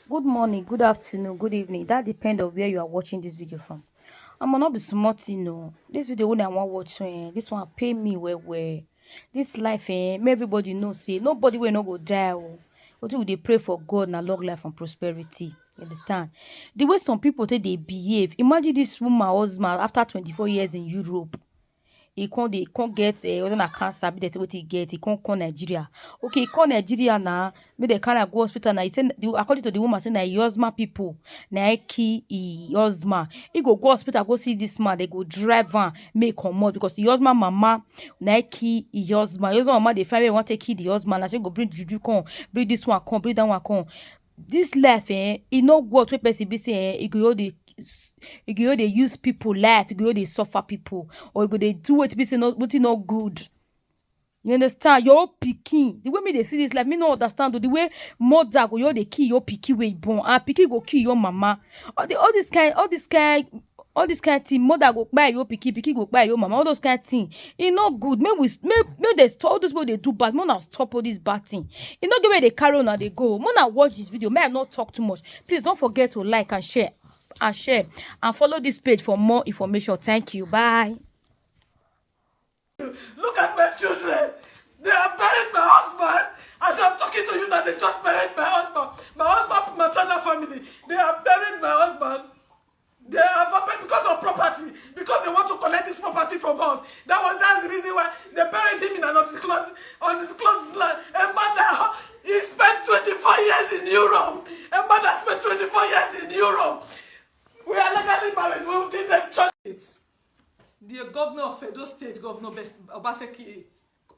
Good morning, good afternoon, good evening. That depends on where you are watching this video from. I'm not be smart, This video when I want watch, this one pay me well. This life, make everybody know, say nobody will not go die. But we they pray for God and long life and prosperity. You understand? The way some people say they behave. Imagine this woman husband after 24 years in Europe. He can't get whether na cancer be that what he get. He can't come Nigeria. Okay, he come Nigeria now. Make the kind of go hospital now. He said according to the woman say na Yozma people na key Yozma. He go hospital go see this man. They go drive van make comot because the Yozma mama na key Yozma. Yozma mama they find where want to kill the husband. Na she go bring juju come, bring this one come, bring that one come. This life e no worth wey person be say e go dey use people life, e go dey suffer people, or e go dey do wetin be say wetin no good. You understand? Your own pikin, the way me dey see this life, me no understand. The way mother go dey kill your pikin wey e born, and pikin go kill your mama. All this kind thing, mother go buy your pikin go buy your mama. All those kind of thing, e no good. Make they stop all those people they do bad. Make una stop all this bad thing. E no get where they carry on and they go. Make una watch this video. May I not talk too much. Please don't forget to like and share and follow this page for more information. Thank you. Bye. Look at my children. They have buried my husband. As I'm talking to you now, they just buried my husband. My husband, maternal family. They have buried my husband. They have happened because of property. Because they want to collect this property from us. That's the reason why they buried him in an undisclosed land. A mother, he spent 24 years in Europe. A mother spent 24 years in Europe. We are legally married. We did the church. The governor of Edo State, Governor Obaseki,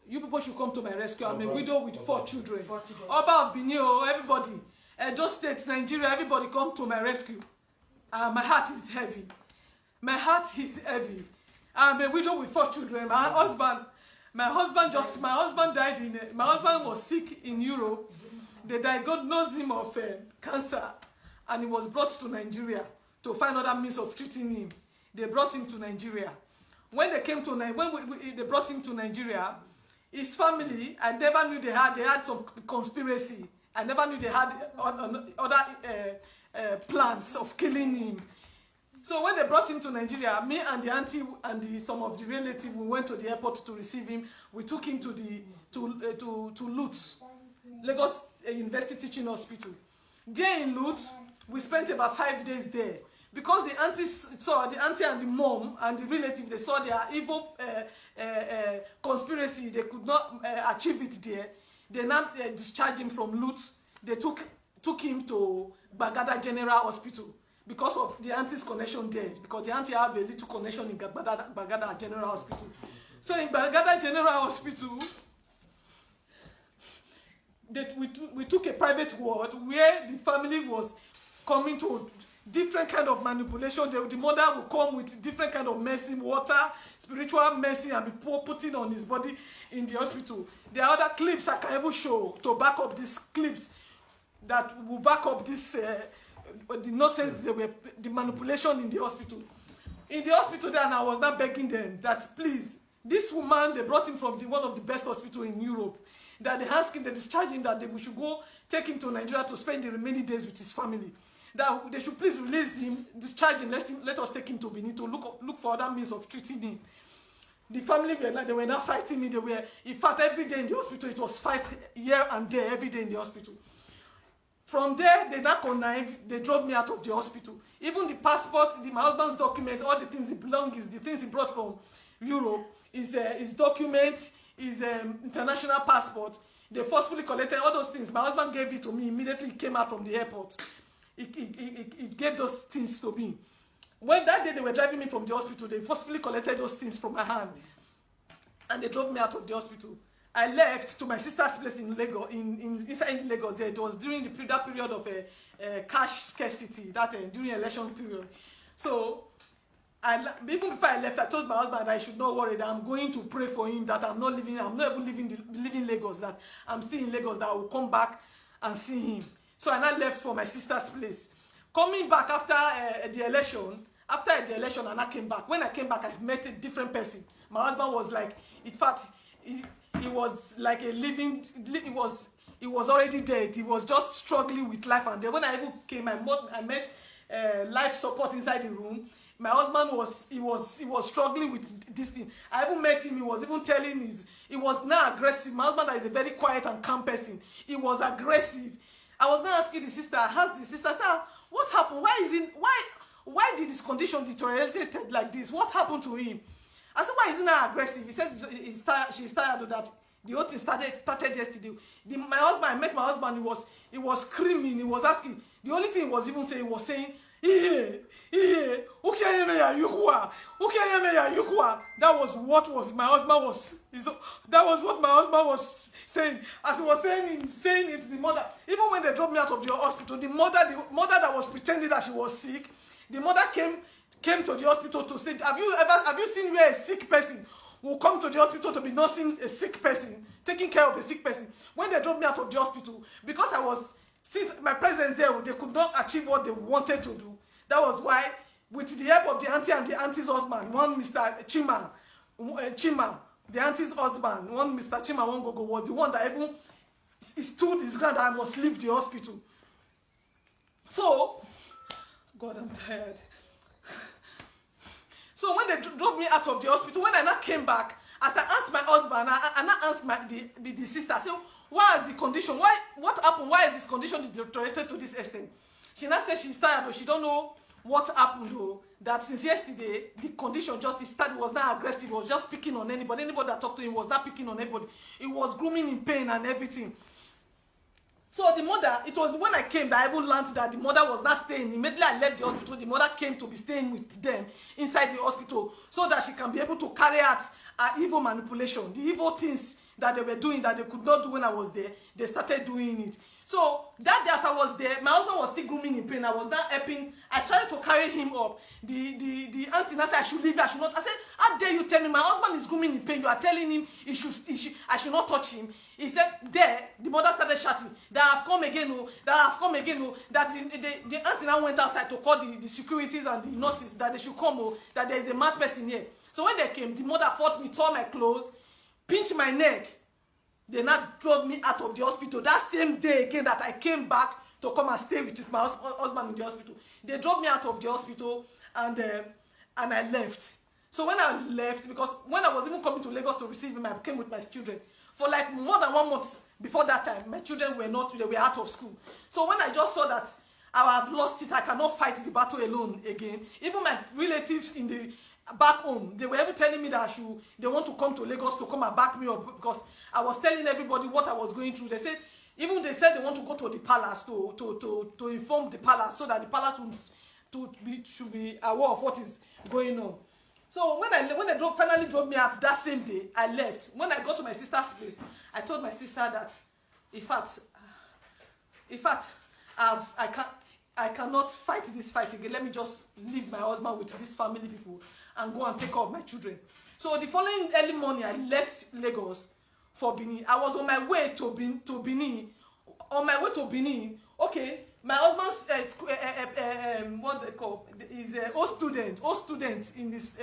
you people should come to my rescue. I'm a widow with 4 children. Oba of Benin, everybody. Edo State, Nigeria, everybody come to my rescue. My heart is heavy. My heart is heavy. I'm a widow with 4 children. My husband died my husband was sick in Europe. They diagnosed him of cancer, and he was brought to Nigeria to find other means of treating him. They brought him to Nigeria. When they came to they brought him to Nigeria, his family, I never knew they had some conspiracy. I never knew they had other plans of killing him. So when they brought him to Nigeria, me and the auntie and some of the relatives, we went to the airport to receive him. We took him to Lutz, Lagos University Teaching Hospital. There in Lutz, we spent about 5 days there. Because the auntie and the mom and the relative, they saw their evil conspiracy, they could not achieve it there. They now discharged him from Lutz. They took him to Bagada General Hospital because of the auntie's connection there. Because the auntie have a little connection in Bagada General Hospital. So in Bagada General Hospital, we took a private ward where the family was coming to different kind of manipulation. The mother will come with different kind of medicine, water, spiritual medicine, and be putting on his body in the hospital. There are other clips I can even show to back up these clips that will back up this the nonsense, the manipulation in the hospital. In the hospital then, I was not begging them that please, this woman, they brought him from one of the best hospitals in Europe, that they asked him, they discharged him, that we should go take him to Nigeria to spend the remaining days with his family. That they should please release him, discharge him, let us take him to Benin to look for other means of treating him. The family they were not fighting me. They were, in fact, every day in the hospital, it was fight here and there, every day in the hospital. From there, they now connived, they drove me out of the hospital. Even the passport, my husband's documents, all the things he belongs, the things he brought from Europe, his document, his international passport, they forcefully collected all those things. My husband gave it to me immediately he came out from the airport. It gave those things to me. When that day they were driving me from the hospital, they forcefully collected those things from my hand. And they drove me out of the hospital. I left to my sister's place in Lagos, inside Lagos. There, it was during that period of cash scarcity, during election period. So, even before I left, I told my husband I should not worry, that I'm going to pray for him, that I'm not even leaving Lagos, that I'm still in Lagos, that I will come back and see him. So I now left for my sister's place. Coming back after the election, and I came back. When I came back, I met a different person. My husband was like, in fact, he was like a living. He he was already dead. He was just struggling with life. And then when I even came, I met life support inside the room. My husband was struggling with this thing. I even met him. He was even telling he was not aggressive. My husband is a very quiet and calm person. He was aggressive. I was now asking the sister. I asked the sister, what happened? Why did his condition deteriorated like this? What happened to him? I said, why is he not aggressive? He said she's tired of that. The whole thing started yesterday. I met my husband. He was screaming. He was asking. The only thing he was even saying was saying, that was what my husband was saying. As he was saying it to the mother. Even when they dropped me out of the hospital, the mother that was pretending that she was sick, the mother came to the hospital to say, have you seen where a sick person will come to the hospital to be nursing a sick person, taking care of a sick person? When they dropped me out of the hospital, because since my presence there, they could not achieve what they wanted to do. That was why, with the help of the auntie and the auntie's husband, one Mr. Chima, the auntie's husband, one Mr. Chima Wangogo, was the one that even stood his ground that I must leave the hospital. So, God, I'm tired. So when they drove me out of the hospital, when I now came back, as I asked my husband, I now asked the sister, I said, why is the condition? What happened? Why is this condition deteriorated to this extent? She now said she's tired, but she don't know what happened though. That since yesterday, the condition was not aggressive, was just picking on anybody. Anybody that talked to him was not picking on anybody. It was grooming in pain and everything. So the mother, it was when I came that I even learned that the mother was not staying. Immediately I left the hospital, the mother came to be staying with them inside the hospital so that she can be able to carry out her evil manipulation. The evil things that they were doing that they could not do when I was there, they started doing it. So that day as I was there, my husband was still grooming in pain. I was not helping. I tried to carry him up. The auntie said I should leave, I should not. I said, how dare you tell me my husband is grooming in pain? You are telling him I should not touch him. He said, there, the mother started shouting, that I have come again, oh, that I have come again, oh, that the auntie now went outside to call the securities and the nurses that they should come, oh, that there is a mad person here. So when they came, the mother fought me, tore my clothes, pinched my neck. They now drove me out of the hospital. That same day again that I came back to come and stay with my husband in the hospital. They drove me out of the hospital and I left. So when I left, because when I was even coming to Lagos to receive him, I came with my children. For like more than 1 month before that time, my children were out of school. So when I just saw that I have lost it, I cannot fight the battle alone again. Even my relatives in the back home, they were ever telling me that they want to come to Lagos to come and back me up, because I was telling everybody what I was going through. They said they want to go to the palace to inform the palace so that the palace should be aware of what is going on. So when they finally drove me out that same day, I left. When I got to my sister's place, I told my sister that, in fact, I cannot fight this fight again. Let me just leave my husband with these family people and go and take care of my children. So the following early morning, I left Lagos for Benin. I was on my way to Benin. On my way to Benin, okay, my husband's what they call is old student in this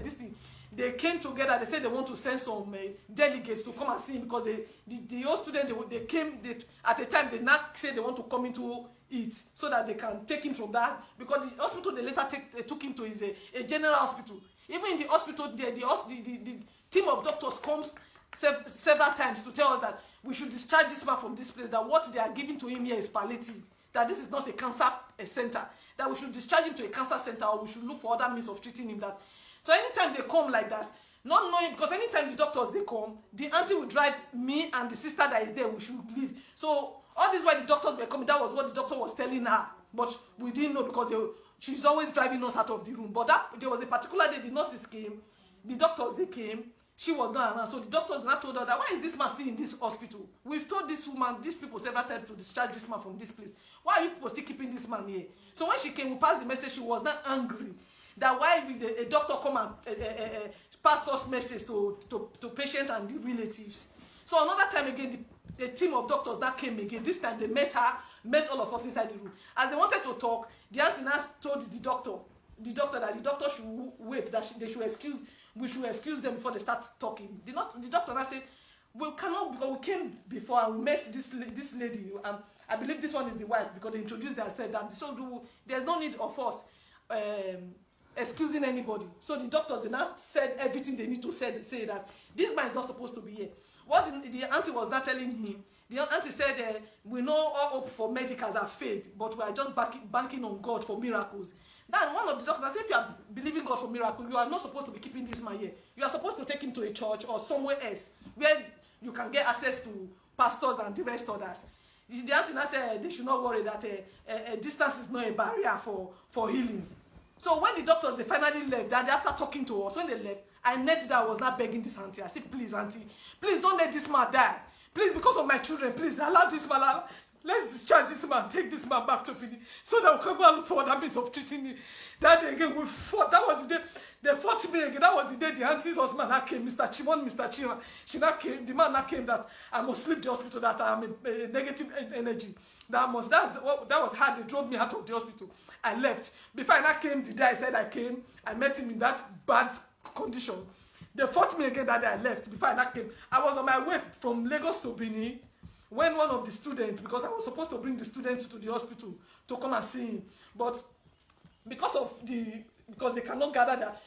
this thing. They came together. They said they want to send some delegates to come and see him, because the old student they came at the time they not said they want to come into it so that they can take him from that, because the hospital they later took him to is a general hospital. Even in the hospital there, the team of doctors comes several times to tell us that we should discharge this man from this place, that what they are giving to him here is palliative, that this is not a cancer center, that we should discharge him to a cancer center, or we should look for other means of treating him. That so anytime they come like that, not knowing, because anytime the doctors they come, the auntie will drive me and the sister that is there, we should leave. So all this while the doctors were coming, that was what the doctor was telling her, but we didn't know, because she's always driving us out of the room. But there was a particular day the nurses came, the doctors they came, she was not around. So the doctors now told her that, why is this man still in this hospital? We've told this woman, these people several times to discharge this man from this place. Why are you people still keeping this man here? So when she came, we passed the message. She was not angry that why will a doctor come and pass us message to patients and the relatives. So another time again, the team of doctors that came again. This time they met all of us inside the room. As they wanted to talk, the auntie now told the doctor that the doctor should wait, that we should excuse them before they start talking. The doctor now said, We cannot, because we came before and we met this lady. I believe this one is the wife, because they introduced themselves. And so there's no need of us excusing anybody. So the doctors, they now said everything they need to say that this man is not supposed to be here. What the auntie was not telling him, the auntie said, we know all hope for medicals have failed, but we are just banking on God for miracles. Then one of the doctors said, if you are believing God for miracle, you are not supposed to be keeping this man here. You are supposed to take him to a church or somewhere else where you can get access to pastors and the rest others. The auntie now said they should not worry that distance is not a barrier for healing. So when the doctors, they finally left, that after talking to us, when they left, I knelt that I was not begging this auntie. I said, please, auntie, please don't let this man die. Please, because of my children, please allow this man, let's discharge this man, take this man back to Benin, so that we can go and look for other means of treating him. That day again, we fought. That was the day, they fought me again. That was the day the auntie's husband that came, Mr. Chimon, Mr. Chima. She now came, the man that came that I must leave the hospital, that I am a negative energy. That was how they drove me out of the hospital. I left. Before I now came, the day I said I came, I met him in that bad condition. They fought me again that day I left. Before I now came, I was on my way from Lagos to Benin when one of the students, because I was supposed to bring the student to the hospital to come and see him, but because they cannot gather that,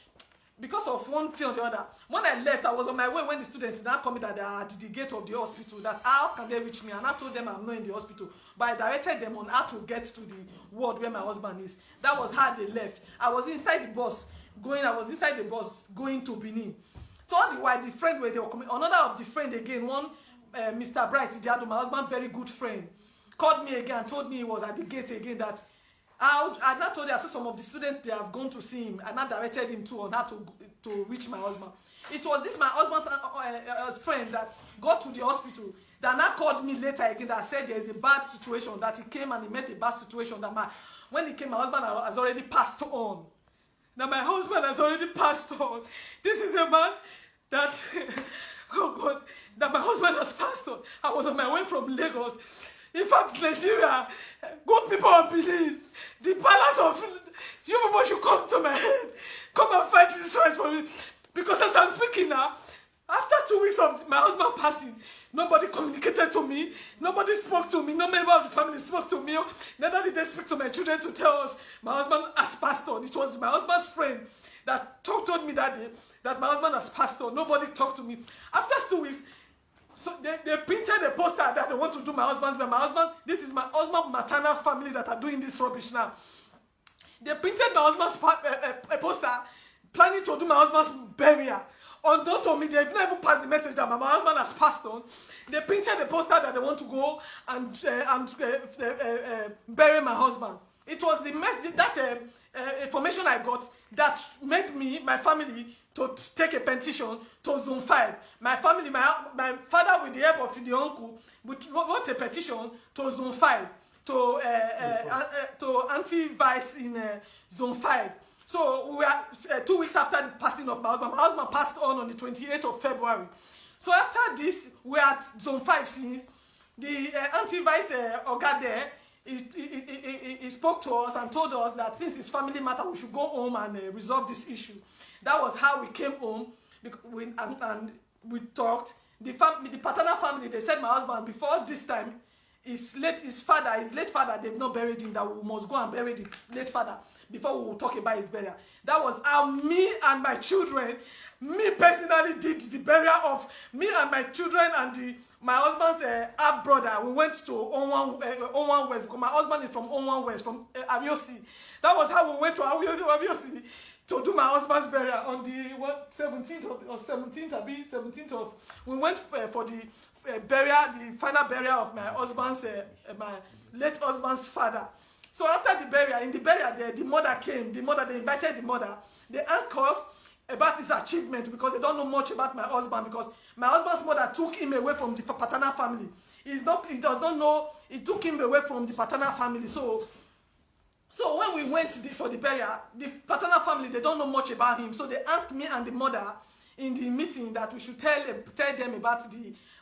because of one thing or the other, when I left, I was on my way when the students now told me that they are at the gate of the hospital, that how can they reach me? And I told them I'm not in the hospital, but I directed them on how to get to the ward where my husband is. That was how they left. I was inside the bus going to Benin. So all the while, the friend where they were coming, another of the friend again, one Mr. Bright Idiado, my husband's very good friend, called me again and told me he was at the gate again, that I now told you, I saw some of the students, they have gone to see him, and I directed him to on how to reach my husband. It was this my husband's friend that got to the hospital, that now called me later again, that said there is a bad situation, that he came and he met a bad situation, that when he came, my husband has already passed on. Now my husband has already passed on. This is a man that, oh God, that my husband has passed on. I was on my way from Lagos. In fact, Nigeria, good people have believed. The palace of, you people should come to my head. Come and fight this fight for me. Because as I'm speaking now, after 2 weeks of my husband passing, nobody communicated to me. Nobody spoke to me. No member of the family spoke to me. Neither did they speak to my children to tell us my husband has passed on. It was my husband's friend that told me that day that my husband has passed on. Nobody talked to me. After 2 weeks, so they printed a poster that they want to do my husband's burial. My husband, this is my husband's maternal family that are doing this rubbish now. They printed my husband's a poster planning to do my husband's burial. Unknown to me, they've never passed the message that my husband has passed on. They printed a poster that they want to go and bury my husband. It was the information I got that made me, my family, to take a petition to Zone 5. My family, my father, with the help of the uncle, wrote a petition to Zone 5, to anti-vice in Zone 5. So we are 2 weeks after the passing of my husband. My husband passed on the 28th of February. So after this, we are at Zone 5 since. The anti-vice Oga there, he spoke to us and told us that since it's family matter, we should go home and resolve this issue. That was how we came home, and we talked. The paternal family, they said my husband, before this time, his late father, they've not buried him, that we must go and bury the late father before we will talk about his burial. That was how me and my children, me personally, did the burial of me and my children and my husband's half brother. We went to Onwan West, because my husband is from Onwan West, from Aviosi. That was how we went to Aviosi to do my husband's burial on the 17th of, we went for the the final burial of my husband's, my late husband's father. So after the burial, in the burial there, the mother came, they invited the mother. They asked us about his achievement, because they don't know much about my husband, because my husband's mother took him away from the paternal family. He does not know, he took him away from the paternal family. So when we went for the burial, the paternal family, they don't know much about him. So they asked me and the mother in the meeting that we should tell them about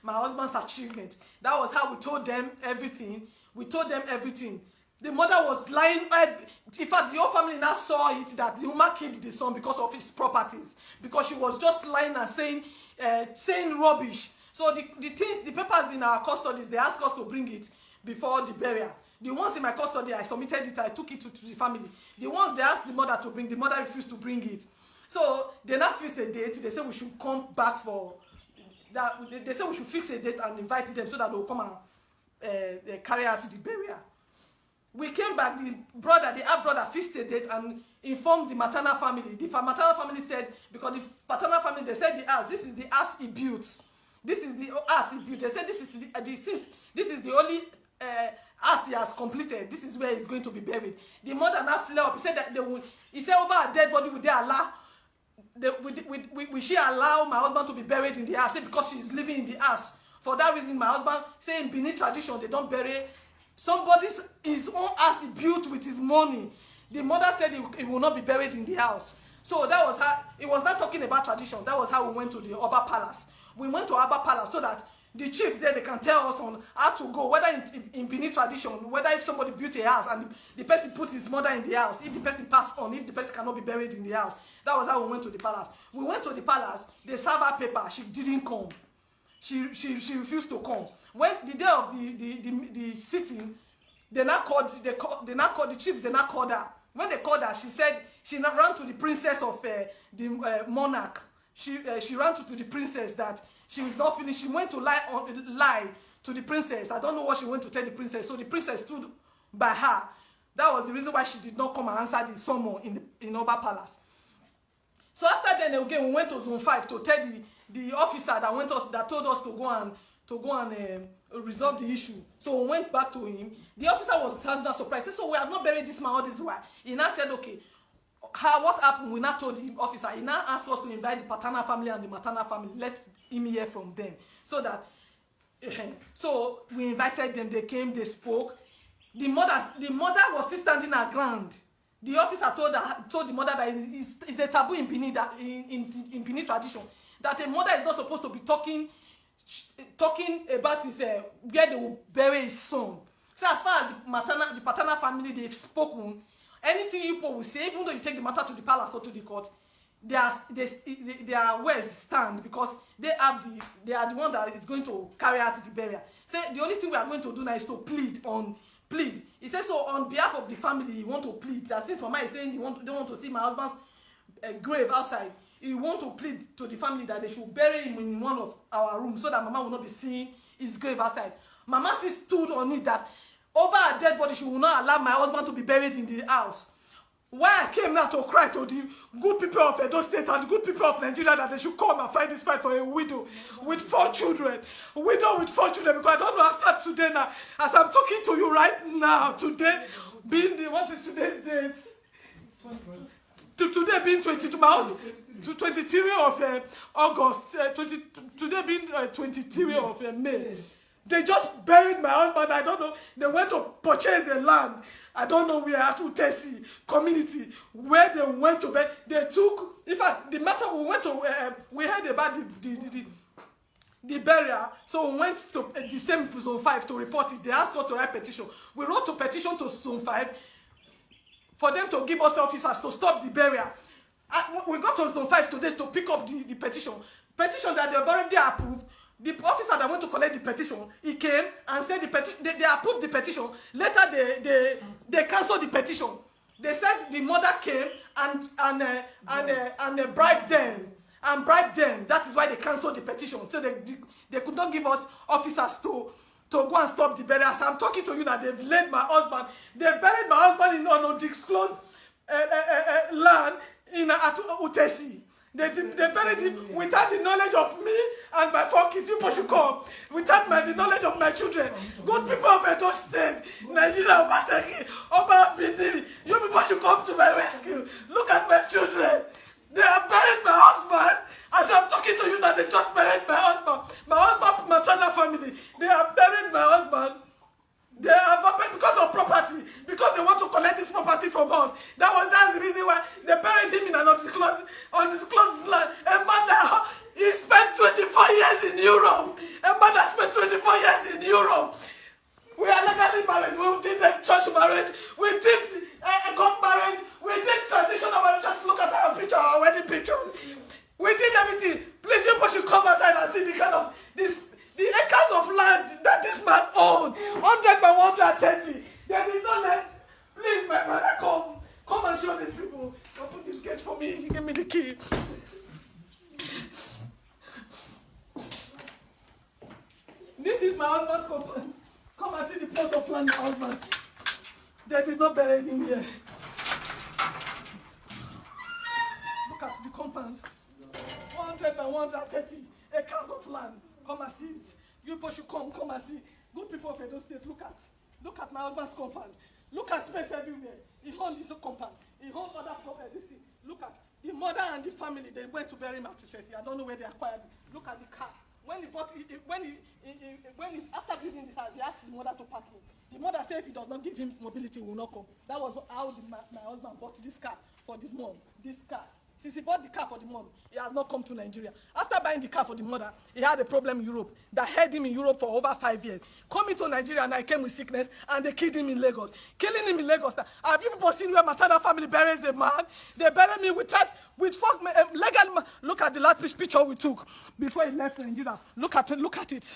my husband's achievement. That was how we told them everything. We told them everything. The mother was lying. In fact, the whole family now saw it, that the woman killed the son because of his properties. Because she was just lying and saying rubbish. So the things, the papers in our custody, they ask us to bring it before the burial. The ones in my custody, I submitted it, I took it to the family. The ones they asked the mother to bring, the mother refused to bring it. So they now fixed a date. They said we should come back for that. They said we should fix a date and invite them so that they will come and carry out the burial. We came back. The half brother fixed a date and informed the maternal family. The maternal family said, because the paternal family, they said the house, this is the house he built. This is the house he built. They said this is the only house he has completed. This is where he's going to be buried. The mother now flare up. He said that he said over a dead body would they allow. Will she allow my husband to be buried in the house? Because she's living in the house. For that reason, my husband say in Benin tradition they don't bury somebody's his own house he built with his money. The mother said he will not be buried in the house. So that was how it was not talking about tradition. That was how we went to the Oba Palace. We went to Oba Palace so that the chiefs there, they can tell us on how to go, whether in Benin tradition, whether if somebody built a house and the person puts his mother in the house, if the person passed on, if the person cannot be buried in the house. That was how we went to the palace. We went to the palace, they served her paper, she didn't come. She refused to come. When the day of the sitting, the chiefs, they now called her. When they called her, she said she ran to the princess of the monarch. She ran to the princess that she was not finished. She went to lie to the princess. I don't know what she went to tell the princess. So the princess stood by her. That was the reason why she did not come and answer the summon in Oba Palace. So after then again, we went to Zone 5 to tell the officer that told us to go and resolve the issue. So we went back to him. The officer was standing surprised. He said, so we have not buried this man all this while. He now said, okay, what happened? We now told the officer. He now asked us to invite the paternal family and the maternal family. Let him hear from them. So that, so we invited them. They came. They spoke. The mother was still standing her ground. The officer told the mother that it's a taboo in Benin, that in Benin tradition, that a mother is not supposed to be talking about his where they will bury his son. So as far as the paternal family, they've spoken. Anything you will say, even though you take the matter to the palace or to the court, their words stand, because they are the one that is going to carry out the burial. Say the only thing we are going to do now is to plead. He says, so on behalf of the family, you want to plead. That since Mama is saying they want to see my husband's grave outside, you want to plead to the family that they should bury him in one of our rooms so that Mama will not be seeing his grave outside. Mama still stood on it that over a dead body, she will not allow my husband to be buried in the house. Why I came now to cry to the good people of Edo State and the good people of Nigeria that they should come and fight this fight for a widow with 4 children. Widow with 4 children, because I don't know after today now, as I'm talking to you right now, today being what is today's date? Today being 22, my husband, 23 of August, today being 23 of May. They just buried my husband. I don't know. They went to purchase a land. I don't know where, at Utesi community, where they went to bed. They took, in fact, the matter we went to, we heard about the burial. So we went to the same Zone 5 to report it. They asked us to write petition. We wrote a petition to Zone 5 for them to give us officers to stop the burial. We got to Zone 5 today to pick up the petition. Petition that they've already approved. The officer that went to collect the petition, he came and said they approved the petition. Later, they canceled the petition. They said the mother came and bribed them. That is why they canceled the petition. So they could not give us officers to go and stop the burial. So I'm talking to you that they've laid my husband. They buried my husband in an undisclosed land at Utesi. They buried him without the knowledge of me and my 4 kids. You should come. Without the knowledge of my children. Good people of Edo State, Nigeria, Obaseki, Oba Bini, you people should come to my rescue. Look at my children. They have buried my husband. As I'm talking to you now, they just buried my husband. My husband's maternal family. They have buried my husband. They have because of property, because they want to collect this property from us. That's the reason why they buried him in an undisclosed land. A man that he spent 24 years in Europe. A man that spent 24 years in Europe. We are legally married. We did a church marriage. We did a court marriage. We did traditional marriage. Just look at our picture, our wedding pictures. We did everything. Please, you should come outside and see the kind of this They did not let. Please, my brother, come and show these people. Open this gate for me. Give me the key. This is my husband's compound. Come and see the plot of land, my husband. They did not bury him here. Look at the compound. 100 by 130 acres of land. Come and see it. You people should come and see. Good people of Edo State, look at my husband's compound. Look at space everywhere. He owned this compound. He owned other this thing. Look at the mother and the family. They went to bury him at Chelsea. I don't know where they acquired it. Look at the car. When he bought it, after building this house, he asked the mother to park him. The mother said if he does not give him mobility, he will not come. That was how my husband bought this car for the mom. This car. Since he bought the car for the mom, he has not come to Nigeria. After buying the car for the mother, he had a problem in Europe that held him in Europe for over 5 years. Coming to Nigeria, and I came with sickness, and they killed him in Lagos. Killing him in Lagos. Now, have you people seen where maternal family buries a man? They bury me with legal. Look at the last picture we took before he left Nigeria. Look at it.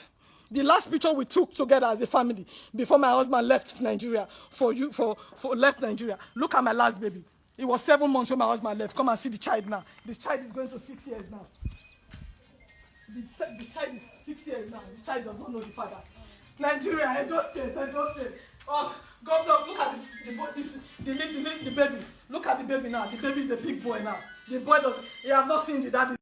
The last picture we took together as a family before my husband left Nigeria left Nigeria. Look at my last baby. It was 7 months when my husband left. Come and see the child now. This child is going to 6 years now. The child is 6 years now. This child does not know the father. Nigeria, Edo State. Oh, God, look at the baby. Look at the baby now. The baby is a big boy now. The boy he have not seen the daddy.